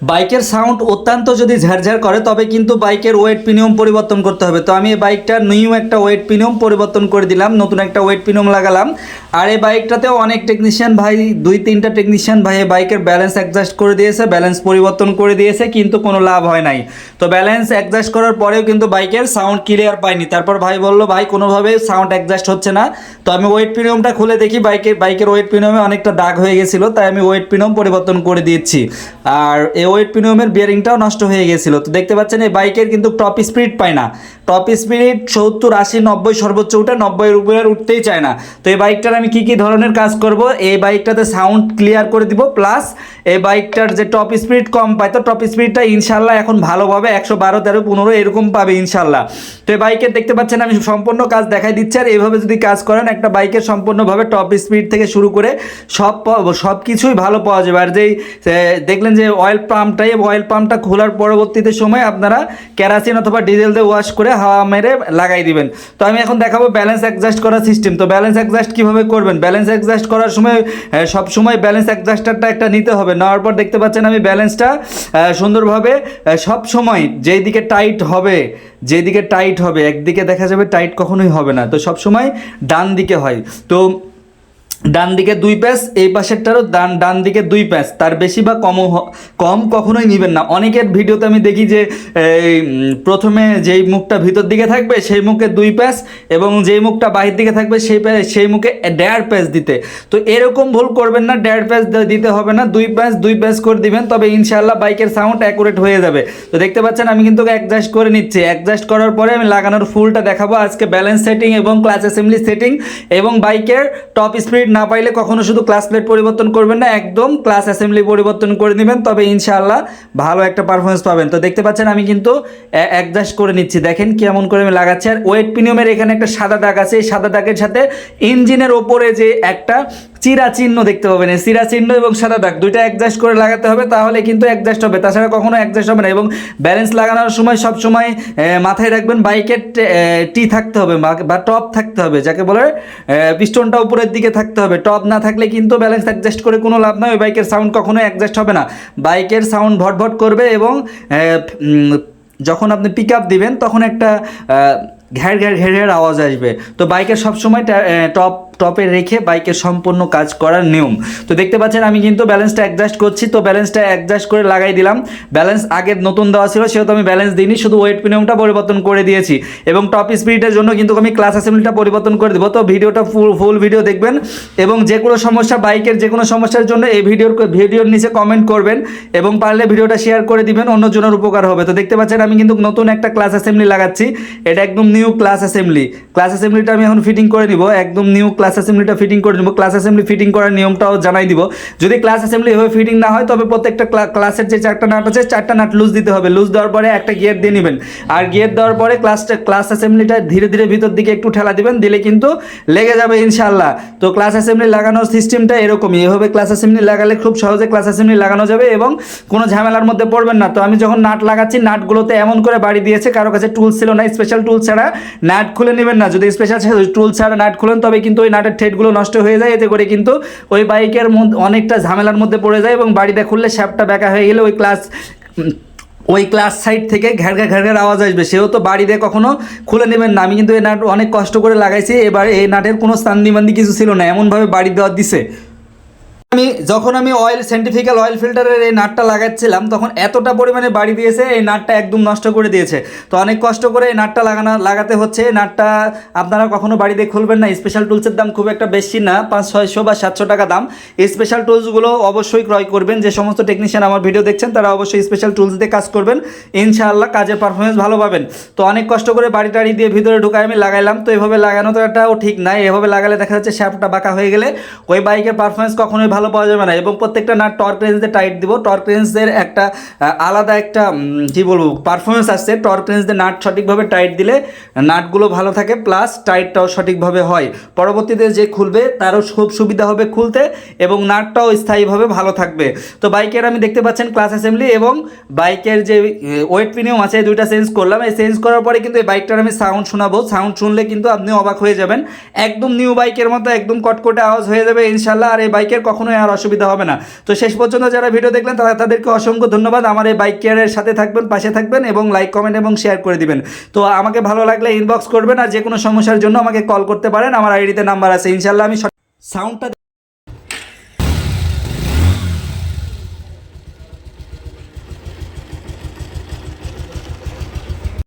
বাইকের সাউন্ড অত্যন্ত যদি ঝাড়ঝাড় করে তবে কিন্তু বাইকের ওয়েট পিনিয়ম পরিবর্তন করতে হবে। তো আমি এই বাইকটার নিউ একটা ওয়েট পিনিয়ম পরিবর্তন করে দিলাম, নতুন একটা ওয়েট পিনিয়ম লাগালাম। আর এই বাইকটাতেও অনেক টেকনিশিয়ান ভাই, 2-3টা টেকনিশিয়ান ভাই এই বাইকের ব্যালেন্স অ্যাডজাস্ট করে দিয়েছে, ব্যালেন্স পরিবর্তন করে দিয়েছে, কিন্তু কোনো লাভ হয় নাই। তো ব্যালেন্স অ্যাডজাস্ট করার পরেও কিন্তু বাইকের সাউন্ড ক্লিয়ার পাইনি। তারপর ভাই বললো ভাই কোনোভাবে সাউন্ড অ্যাডজাস্ট হচ্ছে না। তো আমি ওয়েট পিনিয়মটা খুলে দেখি বাইকের ওয়েট পিনিয়মে অনেকটা দাগ হয়ে গেছিলো, তাই আমি ওয়েট পিনিয়ম পরিবর্তন করে দিয়েছি। আর এই ওয়েট পিনিয়মের বিয়ারিংটাও নষ্ট হয়ে গেছিলো। তো দেখতে পাচ্ছেন এই বাইকের কিন্তু টপ স্পিড পায় না, টপ স্পিড 70, 80, 90 সর্বোচ্চ উঠে, 90-এর উপরে উঠতেই চায় না। তো এই বাইকটার আমি কি ধরনের কাজ করব, এই বাইকটাতে সাউন্ড ক্লিয়ার করে দিব, প্লাস এই বাইকটার যে টপ স্পিড কম পায়, তো টপ স্পিডটা ইনশাল্লাহ এখন ভালোভাবে 112, 13, 15 এরকম পাবে ইনশাল্লাহ। তো এই বাইকের দেখতে পাচ্ছেন আমি সম্পূর্ণ কাজ দেখাই দিচ্ছি। আর এইভাবে যদি কাজ করেন একটা বাইকের সম্পূর্ণভাবে টপ স্পিড থেকে শুরু করে সব কিছুই ভালো পাওয়া যাবে। আর যেই দেখলেন যে অয়েল পাম্পটা খোলার পরবর্তীতে সময় আপনারা কেরাসিন অথবা ডিজেল দিয়ে ওয়াশ করে হাওয়া মেরে লাগাই দিবেন। তো আমি এখন দেখাবো ব্যালেন্স অ্যাডজাস্ট করার সিস্টেম। তো ব্যালেন্স অ্যাডজাস্ট কীভাবে করবেন, ব্যালেন্স অ্যাডজাস্ট করার সময় সব সময় ব্যালেন্স অ্যাডজাস্টারটা একটা নিতে হবে। নেওয়ার পর দেখতে পাচ্ছেন আমি ব্যালেন্সটা সুন্দরভাবে সব সময় যেদিকে টাইট হবে একদিকে দেখা যাবে টাইট কখনোই হবে না, তো সব সময় ডান দিকে হয়। তো ডান দিকে 2 প্যাচ, এই পাশেরটারও ডান দিকে 2 প্যাচ, তার বেশি বা কম কখনোই নেবেন না। অনেকের ভিডিওতে আমি দেখি যে প্রথমে যেই মুখটা ভিতর দিকে থাকবে সেই মুখে 2 প্যাচ, এবং যেই মুখটা বাহির দিকে থাকবে সেই মুখে 1.5 প্যাচ দিতে। তো এরকম ভুল করবেন না, 1.5 প্যাচ দিতে হবে না, 2 প্যাচ করে দিবেন, তবে ইনশাআল্লাহ বাইকের সাউন্ড অ্যাকুরেট হয়ে যাবে। তো দেখতে পাচ্ছেন আমি কিন্তু অ্যাডজাস্ট করে নিচ্ছি। অ্যাডজাস্ট করার পরে আমি লাগানোর ফুলটা দেখাবো আজকে, ব্যালেন্স সেটিং এবং ক্লাচ অ্যাসেম্বলি সেটিং। এবং বাইকের টপ স্পিড না পাইলে কখনো শুধু ক্লাস প্লেট পরিবর্তন করবেন না, একদম ক্লাস অ্যাসেম্বলি পরিবর্তন করে নেবেন, তবে ইনশাআল্লাহ ভালো একটা পারফরমেন্স পাবেন। তো দেখতে পাচ্ছেন আমি কিন্তু অ্যাডজাস্ট করে নিচ্ছি, দেখেন কেমন করে আমি লাগাচ্ছি। আর ওয়েট পিনিয়মের এখানে একটা সাদা দাগ আছে, এই সাদা দাগের সাথে ইঞ্জিনের ওপরে যে একটা চিরা চিহ্ন দেখতে পাবেন, এই চিরা চিহ্ন এবং সাদা দাগ দুইটা অ্যাডজাস্ট করে লাগাতে হবে, তাহলে কিন্তু অ্যাডজাস্ট হবে, তাছাড়া কখনো অ্যাডজাস্ট হবে না। এবং ব্যালেন্স লাগানোর সময় সব সময় মাথায় রাখবেন বাইকের টি থাকতে হবে বা টপ থাকতে হবে, যাকে বলে পিস্টনটা উপরের দিকে থাকতে হবে। টপ না থাকলে কিন্তু ব্যালেন্স অ্যাডজাস্ট করে কোনো লাভ নয়, ওই বাইকের সাউন্ড কখনোই অ্যাডজাস্ট হবে না। বাইকের সাউন্ড ভটভট করবে, এবং যখন আপনি পিক আপ দিবেন তখন একটা ঘ্যার ঘ্যার ঘ্যার ঘ্যার আওয়াজ আসবে। তো বাইকের সবসময় টপে রেখে বাইকের সম্পূর্ণ কাজ করার নিয়ম। তো দেখতে পাচ্ছেন আমি কিন্তু ব্যালেন্সটা অ্যাডজাস্ট করছি। তো ব্যালেন্সটা অ্যাডজাস্ট করে লাগাই দিলাম। ব্যালেন্স আগে নতুন দেওয়া ছিল, সেহেতু আমি ব্যালেন্স দিইনি, শুধু ওয়েট পিনিয়মটা পরিবর্তন করে দিয়েছি। এবং টপ স্পিডের জন্য কিন্তু আমি ক্লাস অ্যাসেম্বলিটা পরিবর্তন করে দেবো। তো ভিডিওটা ফুল ভিডিও দেখবেন, এবং যে কোনো সমস্যা, বাইকের যে কোনো সমস্যার জন্য এই ভিডিওর নিচে কমেন্ট করবেন, এবং পারলে ভিডিওটা শেয়ার করে দিবেন, অন্যজনের উপকার হবে। তো দেখতে পাচ্ছেন আমি কিন্তু নতুন একটা ক্লাস অ্যাসেম্বলি লাগাচ্ছি, এটা একদম নিউ ক্লাস অ্যাসেম্বলিটা আমি এখন ফিটিং করে নিব, একদম নিউ ক্লাস অ্যাসেম্বলিটা ফিটিং করে নেব। ক্লাস অ্যাসেম্বলি ফিটিং করার নিয়মটাও জানাই দিব। যদি ক্লাস অ্যাসেম্বলি এভাবে ফিটিং না হয়, তবে প্রত্যেকটা ক্লাসের যে 4টা নাট আছে, 4টা নাট লুজ দিতে হবে। লুজ দেওয়ার পরে একটা গিয়ার দিয়ে নেবেন, আর গিয়ার দেওয়ার পরে ক্লাস অ্যাসেম্বলিটা ধীরে ধীরে ভিতর দিকে একটু ঠেলা দিবেন, দিলে কিন্তু লেগে যাবে ইনশাআল্লাহ। তো ক্লাস অ্যাসেম্বলি লাগানোর সিস্টেমটা এরকমই, এভাবে ক্লাস অ্যাসেম্বলি লাগালে খুব সহজে ক্লাস অ্যাসেম্বলি লাগানো যাবে, এবং কোনো ঝামেলার মধ্যে পড়বেন না। তো আমি যখন নাট লাগাচ্ছি, নাটগুলোতে এমন করে বাড়ি দিয়েছে, কারো কাছে টুলস ছিল না, স্পেশাল টুল ছাড়া নাট খুলে নেবেন না। যদি স্পেশাল টুল ছাড়া নাট খুলেন, তবে কিন্তু ওই নাটের থ্রেডগুলো নষ্ট হয়ে যায়, এতে করে কিন্তু ওই বাইকের মধ্যে অনেকটা ঝামেলার মধ্যে পড়ে যায়, এবং বাড়িতে খুললে শ্যাপটা ব্যাকা হয়ে গেলে ওই ক্লাস সাইড থেকে ঘ্যার ঘ্যার আওয়াজ আসবে, সেহেতু বাড়িতে কখনো খুলে নেবেন না। আমি কিন্তু এই নাট অনেক কষ্ট করে লাগাইছি, এবারে এই নাটের কোনো স্থান্দিমান্দি কিছু ছিল না, এমনভাবে বাড়ি দেওয়া দিছে। যখন আমি সেন্টিফিক্যাল অয়েল ফিল্টারের এই নাটটা লাগাচ্ছিলাম, তখন এতটা পরিমাণে বাড়ি দিয়েছে, এই নাটটা একদম নষ্ট করে দিয়েছে। তো অনেক কষ্ট করে এই নাটটা লাগাতে হচ্ছে। এই নাটটা আপনারা কখনো বাড়িতে খুলবেন না, স্পেশাল টুলসের দাম খুব একটা বেশি না, 500-600 বা 700 টাকা দাম। এই স্পেশাল টুলসগুলো অবশ্যই ক্রয় করবেন। যে সমস্ত টেকনিশিয়ান আমার ভিডিও দেখছেন, তারা অবশ্যই স্পেশাল টুলস দিয়ে কাজ করবেন, ইনশাআল্লাহ কাজের পারফরমেন্স ভালো পাবেন। তো অনেক কষ্ট করে বাড়ি টাড়ি দিয়ে ভিতরে ঢুকায় আমি লাগাইলাম। তো এভাবে লাগানোটাও ঠিক নাই, এভাবে লাগালে দেখা যাচ্ছে শ্যাফটটা বাঁকা হয়ে গেলে ওই বাইকের পারফরমেন্স কখনোই ভালো পাওয়া যাবে না। এবং প্রত্যেকটা নাট টর্ক রেঞ্জে টাইট দিব। টর্ক রেঞ্জের একটা আলাদা একটা কী বলবো পারফরমেন্স আসছে। টর্ক রেঞ্জে নাট সঠিকভাবে টাইট দিলে নাটগুলো ভালো থাকে, প্লাস টাইটটাও সঠিকভাবে হয়, পরবর্তীতে যে খুলবে তারও খুব সুবিধা হবে খুলতে, এবং নাটটাও স্থায়ীভাবে ভালো থাকবে। তো বাইকের আমি দেখতে পাচ্ছেন ক্লাস অ্যাসেম্বলি এবং বাইকের যে ওয়েট পিনিয়ম আছে, দুইটা চেঞ্জ করলাম। এই চেঞ্জ করার পরে কিন্তু এই বাইকটার আমি সাউন্ড শোনাবো, সাউন্ড শুনলে কিন্তু আপনি অবাক হয়ে যাবেন, একদম নিউ বাইকের মতো একদম কটকটে আওয়াজ হয়ে যাবে ইনশাল্লাহ। আর এই বাইকের কখনো কখনোই আর অসুবিধা হবে না। তো শেষ পর্যন্ত যারা ভিডিও দেখলেন তাদেরকে অসংখ্য ধন্যবাদ। আমার এই বাইক কেয়ারের সাথে থাকবেন, পাশে থাকবেন এবং লাইক, কমেন্ট এবং শেয়ার করে দিবেন। তো আমাকে ভালো লাগলে ইনবক্স করবেন, আর যে কোনো সমস্যার জন্য আমাকে কল করতে পারেন, আমার আইডিতে নাম্বার আছে। ইনশাল্লাহ আমি সাউন্ডটা